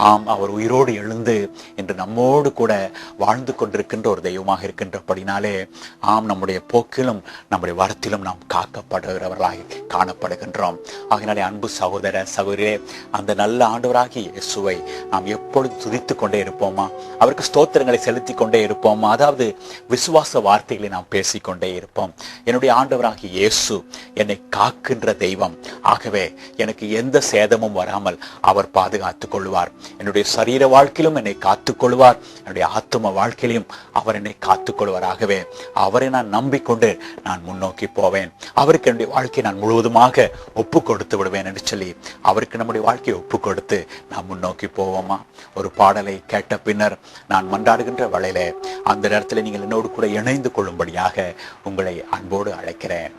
ஆம், அவர் உயிரோடு எழுந்து இன்று நம்மோடு கூட வாழ்ந்து கொண்டிருக்கின்ற ஒரு தெய்வமாக இருக்கின்றபடினாலே ஆம், நம்முடைய போக்கிலும் நம்முடைய வரத்திலும் நாம் காக்கப்படுகிறவர்களாக காணப்படுகின்றோம். ஆகினாலே அன்பு சகோதர சகோதரியே, அந்த நல்ல ஆண்டவராகிய இயேசுவை நாம் எப்பொழுது துதித்து கொண்டே இருப்போமா? அவருக்கு ஸ்தோத்திரங்களை செலுத்தி கொண்டே இருப்போமா? அதாவது விசுவாச வார்த்தைகளை நாம் பேசிக்கொண்டே இருப்போம். என்னுடைய ஆண்டவராகிய இயேசு என்னை காக்கின்ற தெய்வம். ஆகவே எனக்கு எந்த சேதமும் வராமல் அவர் பாதுகாத்துக் கொள்வார். என்னுடைய சரீர வாழ்க்கையிலும் என்னை காத்துக் கொள்வார். என்னுடைய ஆத்தும வாழ்க்கையிலும் அவர் என்னை காத்துக் கொள்வார். ஆகவே அவரை நான் நம்பிக்கொண்டு நான் முன்னோக்கி போவேன். அவருக்கு என்னுடைய வாழ்க்கையை நான் முழுவதுமாக ஒப்பு கொடுத்து விடுவேன் என்று சொல்லி அவருக்கு நம்முடைய வாழ்க்கையை ஒப்பு கொடுத்து நாம் முன்னோக்கி போவோமா? ஒரு பாடலை கேட்ட பின்னர் நான் மன்றாடுகின்ற வேளையில அந்த நேரத்தில் நீங்கள் என்னோடு கூட இணைந்து கொள்ளும்படியாக உங்களை அன்போடு அழைக்கிறேன்.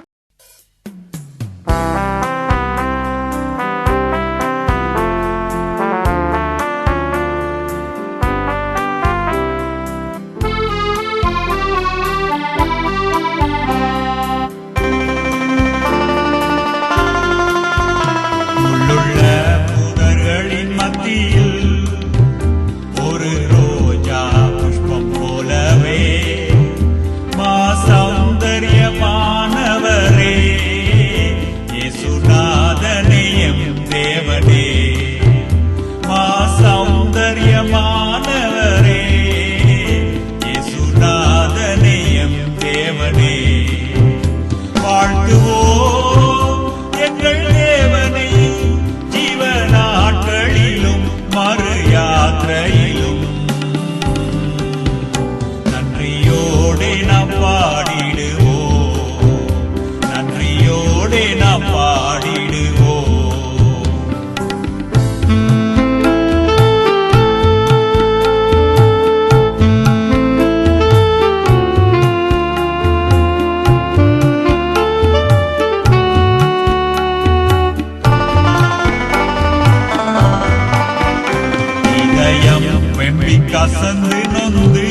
கசந்து நொந்து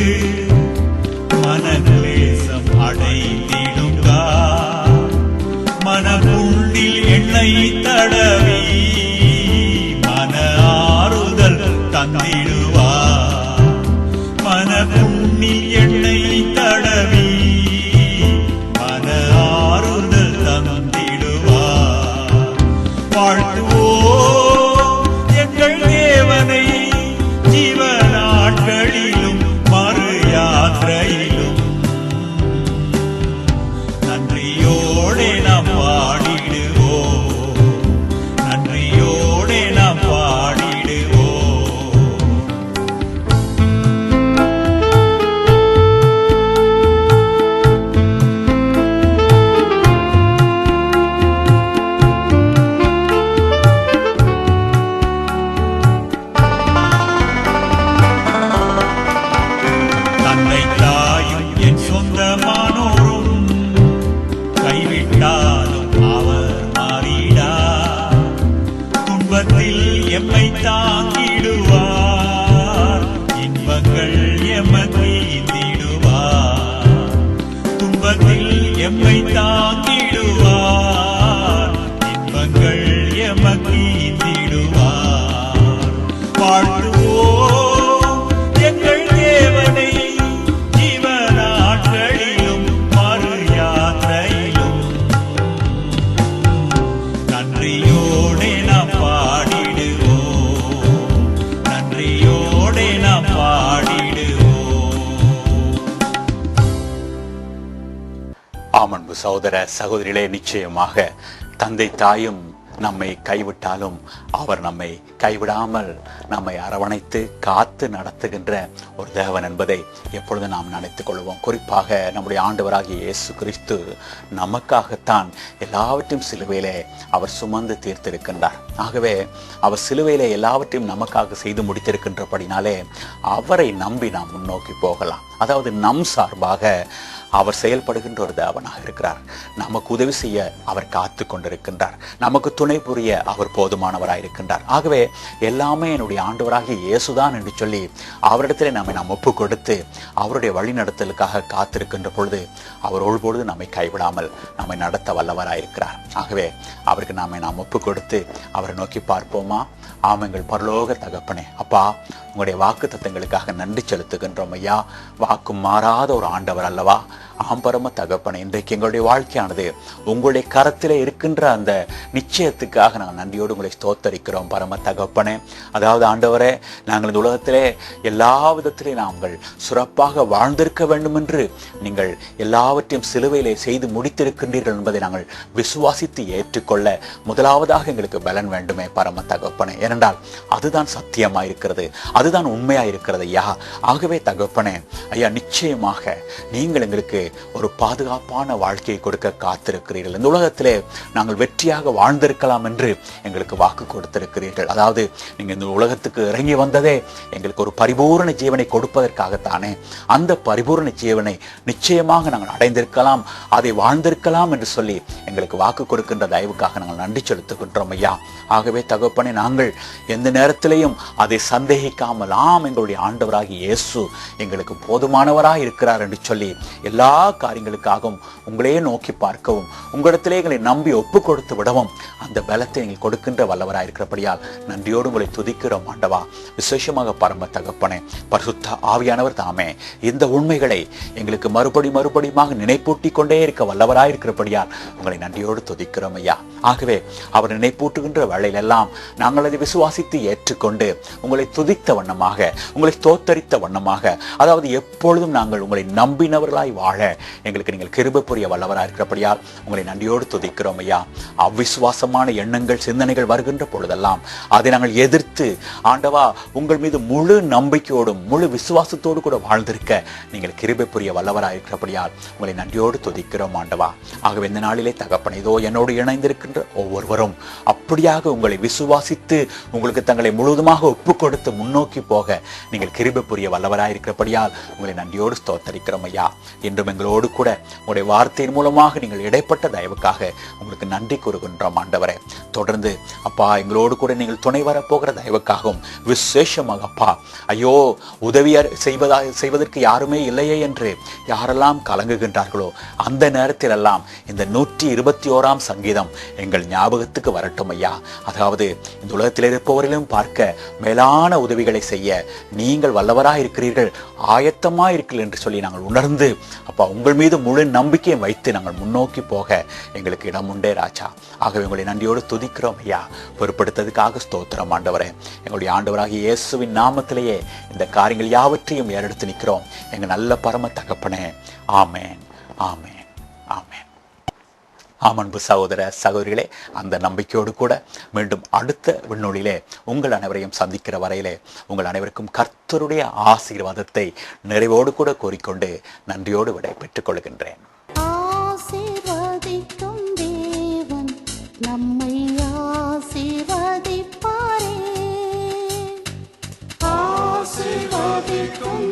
மனநேசம் அடைந்திடுங்கா, மனமுள்ளில் எண்ணெய் தடவி மன ஆறுதல் தந்திடுவா. மனமுள்ளில் எண்ணெய் தடவி மன ஆறுதல் தந்திடுவா. வாழ்த்துவோ எங்கள் தேவனை ஜீவநாட்களிலும் மறு யாத்திரையிலும் நன்றியோடே நாம் பாடிடுவோம். நன்றியோடே நாம் பாடிடுவோம். எம்மை தாங்கிடுவார், இன்பங்கள் எமக்கு ஈந்திடுவார். துன்பத்தில் எம்மை தாங்கிடுவார், இன்பங்கள் எமக்கு ஈந்திடுவார். வாழ்த்துவோம் எங்கள் தேவனை ஜீவநாட்களிலும் மறு யாத்திரையிலும் நன்றியோடே நாம் ஆமன்பு சகோதர சகோதரிகளே, நிச்சயமாக தந்தை தாயும் நம்மை கைவிட்டாலும் அவர் நம்மை கைவிடாமல் நம்மை அரவணைத்து காத்து நடத்துகின்ற ஒரு தேவன் என்பதை எப்பொழுது நாம் நினைத்துக் கொள்வோம். குறிப்பாக நம்முடைய ஆண்டவராகிய இயேசு கிறிஸ்து நமக்காகத்தான் எல்லாவற்றையும் சிலுவையிலே அவர் சுமந்து தீர்த்திருக்கின்றார். ஆகவே அவர் சிலுவையிலே எல்லாவற்றையும் நமக்காக செய்து முடித்திருக்கின்றபடினாலே அவரை நம்பி நாம் முன்னோக்கி போகலாம். அதாவது நம் சார்பாக அவர் செயல்படுகின்ற ஒரு தேவனாக இருக்கிறார். நமக்கு உதவி செய்ய அவர் காத்து கொண்டிருக்கின்றார். நமக்கு துணை புரிய அவர் போதுமானவராய் இருக்கின்றார். ஆகவே எல்லாமே என்னுடைய ஆண்டவராகிய இயேசுதான் என்று சொல்லி அவரிடத்திலே நாம் ஒப்பு கொடுத்து அவருடைய வழிநடத்தலுக்காக காத்திருக்கின்ற பொழுது அவர் ஒருபொழுது நம்மை கைவிடாமல் நம்மை நடத்த வல்லவராயிருக்கிறார். ஆகவே அவருக்கு நாம் ஒப்பு கொடுத்து அவரை நோக்கி பார்ப்போமா? ஆமெங்கள் பரலோக தகப்பனே, அப்பா உங்களுடைய வாக்கு தத்தங்களுக்காக நன்றி செலுத்துகின்றோம் ஐயா. வாக்கு மாறாத ஒரு ஆண்டவர் அல்லவா? ஆம்பரம தகப்பனே, இன்றைக்கு எங்களுடைய வாழ்க்கையானது உங்களுடைய கரத்திலே இருக்கின்ற அந்த நிச்சயத்துக்காக நாங்கள் நன்றியோடு உங்களை ஸ்தோத்தரிக்கிறோம் பரம தகப்பனே. அதாவது ஆண்டவரே, நாங்கள் இந்த உலகத்திலே எல்லா விதத்திலே நாங்கள் சிறப்பாக வாழ்ந்திருக்க வேண்டும் என்று நீங்கள் எல்லாவற்றையும் சிலுவையிலே செய்து முடித்திருக்கின்றீர்கள் என்பதை நாங்கள் விசுவாசித்து ஏற்றுக்கொள்ள முதலாவதாக எங்களுக்கு பலன் வேண்டுமே பரம தகப்பனே. ஏனென்றால் அதுதான் சத்தியமாயிருக்கிறது, அதுதான் உண்மையாயிருக்கிறது ஐயா. ஆகவே தகப்பனே ஐயா, நிச்சயமாக நீங்கள் எங்களுக்கு ஒரு பாதுகாப்பான வாழ்க்கையை கொடுக்க காத்திருக்கிறீர்கள். இந்த உலகத்திலே நாங்கள் வெற்றியாக வாழ்ந்திருக்கலாம் என்று எங்களுக்கு வாக்கு கொடுத்திருக்கிறீர்கள். அதாவது நீங்க இந்த உலகத்துக்கு இறங்கி வந்ததே எங்களுக்கு ஒரு பரிபூரண ஜீவனை கொடுப்பதற்காகத்தானே. அந்த பரிபூரண ஜீவனை நிச்சயமாக நாங்கள் அடைந்திருக்கலாம், அதை வாழ்ந்திருக்கலாம் என்று சொல்லி எங்களுக்கு வாக்கு கொடுக்கின்ற தயவுக்காக நாங்கள் நன்றி செலுத்துகின்றோம் ஐயா. ஆகவே தகப்பனே, நாங்கள் எந்த நேரத்திலையும் அதை சந்தேகிக்காமல் எங்களுடைய ஆண்டவராகிய இயேசு எங்களுக்கு போதுமானவராக இருக்கிறார் என்று சொல்லி எல்லா காரியங்களுக்காகவும் உங்களையே நோக்கி பார்க்கவும், உங்களிடத்திலே எங்களை நம்பி ஒப்பு கொடுத்து விடவும் அந்த பலத்தை நீங்கள் கொடுக்கின்ற வல்லவராக இருக்கிறபடியால் நன்றியோடு உங்களை துதிக்கிறோம் ஆண்டவா. விசேஷமாக பரம தகப்பனே, பரிசுத்த ஆவியானவர் தாமே இந்த உண்மைகளை எங்களுக்கு மறுபடியுமாக நினைப்பூட்டி கொண்டே இருக்க வல்லவராக இருக்கிறபடியால் உங்களை நன்றியோடு துதிக்கிறோம் ஐயா. ஆகவே அவர் நினைப்பூட்டுகின்ற வேளையிலெல்லாம் நாங்கள் அதை விசுவாசித்து ஏற்றுக்கொண்டு உங்களை துதித்த வண்ணமாக, உங்களை ஸ்தோத்தரித்த வண்ணமாக, அதாவது எப்பொழுதும் நாங்கள் உங்களை நம்பினவர்களாய் வாழ எங்களுக்கு நீங்கள் கிருபை புரிய வல்லவராக இருக்கிறபடியால் உங்களை நன்றியோடு துதிக்கிறோம் ஐயா. அவ்விசுவாசமான எண்ணங்கள் சிந்தனைகள் வருகின்ற பொழுதெல்லாம் அதை நாங்கள் எதிர்த்து ஆண்டவா உங்கள் மீது முழு நம்பிக்கையோடும் முழு விசுவாசத்தோடு கூட வாழ்ந்திருக்க நீங்கள் கிருபை புரிய வல்லவராக இருக்கிறபடியால் உங்களை நன்றியோடு துதிக்கிறோம் ஆண்டவா. ஆகவே இந்த நாளிலே தகப்பனே, இதோ என்னோடு இணைந்திருக்கின்ற ஒவ்வொருவரும் அப்படியாக உங்களை விசுவாசித்து உங்களுக்கு தங்களை முழுவதுமாக ஒப்பு கொடுத்து முன்னோக்கி போக நீங்கள் கிருபை புரிய வல்லவராக இருக்கிறபடியால் உங்களை நன்றியோடு ஸ்தோத்தரிக்கிறோம் ஐயா. இன்றும் எங்களோடு கூட உங்களுடைய வார்த்தையின் மூலமாக நீங்கள் இடைப்பட்ட தயவுக்காக உங்களுக்கு நன்றி கூறுகின்றோம் ஆண்டவரே. தொடர்ந்து அப்பா எங்களோடு கூட நீங்கள் துணை வரப்போகிற தயவுக்காகவும் விசேஷமாக அப்பா ஐயோ உதவியா செய்வதற்கு யாருமே இல்லையே என்று யாரெல்லாம் கலங்குகின்றார்களோ அந்த நேரத்தில் எல்லாம் இந்த 121ஆம் சங்கீதம் எங்கள் ஞாபகத்துக்கு வரட்டும் ஐயா. அதாவது இந்த உலகத்தில் இருப்பவர்களும் பார்க்க மேலான உதவிகளை செய்ய நீங்கள் வல்லவராக இருக்கிறீர்கள், ஆயத்தமாக இருக்கிறீர்கள் என்று சொல்லி நாங்கள் உணர்ந்து அப்பா உங்கள் மீது முழு நம்பிக்கையை வைத்து நாங்கள் முன்னோக்கி போக எங்களுக்கு இடம் உண்டே ராஜா. ஆகவே உங்களை நன்றியோடு துதிக்கிறோம் ஐயா. பொறுப்படுத்ததுக்காக ஸ்தோத்திரம் ஆண்டவரே. எங்களுடைய ஆண்டவராகிய இயேசுவின் நாமத்திலேயே இந்த காரியங்கள் யாவற்றையும் ஏறெடுத்து நிற்கிறோம் எங்கள் நல்ல பரம தகப்பனே. ஆமேன், ஆமேன், ஆமேன். அன்பு சகோதர சகோதரிகளே, அந்த நம்பிக்கையோடு கூட மீண்டும் அடுத்த விண்ணொலியிலே உங்கள் அனைவரையும் சந்திக்கிற வரையிலே உங்கள் அனைவருக்கும் கர்த்தருடைய ஆசீர்வாதத்தை நிறைவோடு கூட கோரிக்கொண்டு நன்றியோடு விடை பெற்றுக் கொள்கின்றேன். ஆசீர்வதிக்கும் தேவன் நம்மை ஆசீர்வதிப்பாரே. ஆசீர்வதிக்கும்